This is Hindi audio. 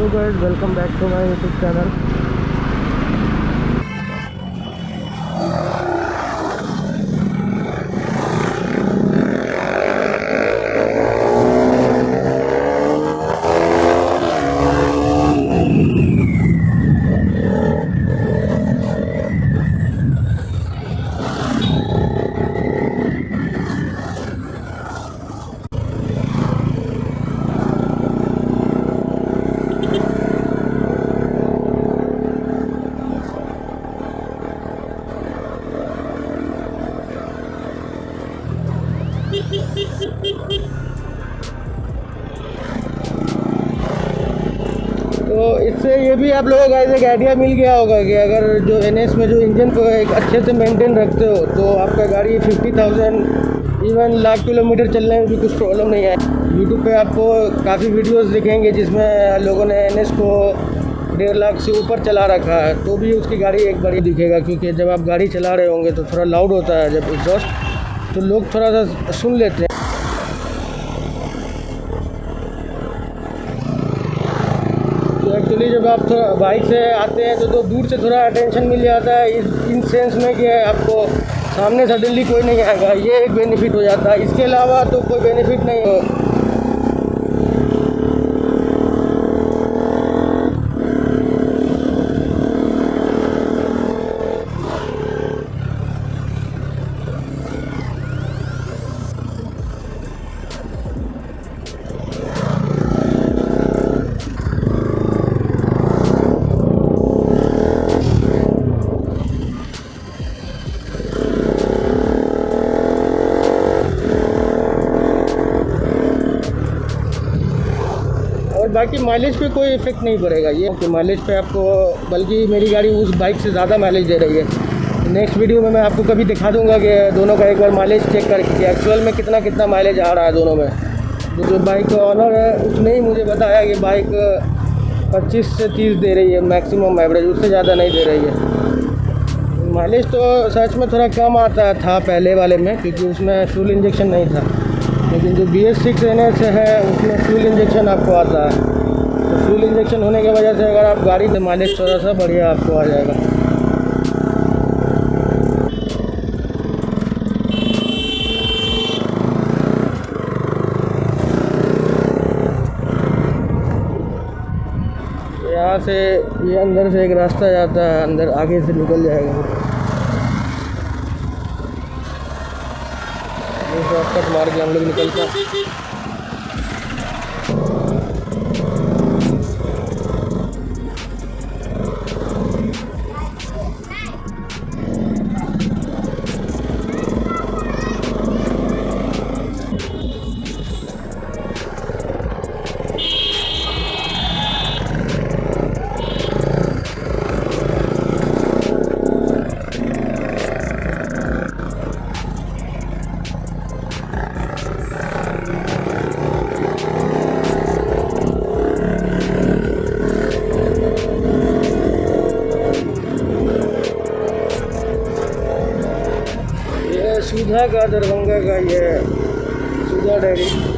Hello guys, welcome back to my YouTube channel. तो इससे ये भी आप लोगों का एक आइडिया मिल गया होगा कि अगर जो एनएस में जो इंजन को एक अच्छे से मेंटेन रखते हो तो आपका गाड़ी 50,000 इवन लाख किलोमीटर चलने में भी कुछ प्रॉब्लम नहीं है। यूट्यूब पे आपको काफ़ी वीडियोस दिखेंगे जिसमें लोगों ने एनएस को 1.5 लाख से ऊपर चला रखा है तो भी उसकी गाड़ी एक बड़ी दिखेगा, क्योंकि जब आप गाड़ी चला रहे होंगे तो थोड़ा लाउड होता है जब एग्जॉस्ट, तो लोग थोड़ा सा सुन लेते हैं। एक्चुअली जब आप थोड़ा बाइक से आते हैं तो दूर से थोड़ा अटेंशन मिल जाता है इन सेंस में कि आपको सामने सडनली कोई नहीं आएगा, ये एक बेनिफिट हो जाता है। इसके अलावा तो कोई बेनिफिट नहीं हो। बाकी माइलेज पे कोई इफेक्ट नहीं पड़ेगा ये, कि माइलेज पे आपको, बल्कि मेरी गाड़ी उस बाइक से ज़्यादा माइलेज दे रही है। नेक्स्ट वीडियो में मैं आपको कभी दिखा दूंगा कि दोनों का एक बार माइलेज चेक करके एक्चुअल में कितना माइलेज आ रहा है दोनों में। जो बाइक का ऑनर है उसने ही मुझे बताया कि बाइक 25 से 30 दे रही है मैक्सिमम एवरेज, उससे ज़्यादा नहीं दे रही है। माइलेज तो सच में थोड़ा कम आता था पहले वाले में, क्योंकि उसमें फ्यूल इंजेक्शन नहीं था, लेकिन जो BS6 NS है उसमें फ्यूल इंजेक्शन आपको आता है। तो फ्यूल इंजेक्शन होने की वजह से अगर आप गाड़ी से माइलेज थोड़ा सा बढ़िया आपको आ जाएगा। यहाँ से ये अंदर से एक रास्ता जाता है, अंदर आगे से निकल जाएगा। शॉर्टकट मार के हम लोग निकलते हैं। सुधा का, दरभंगा का ये सुधा डेयरी।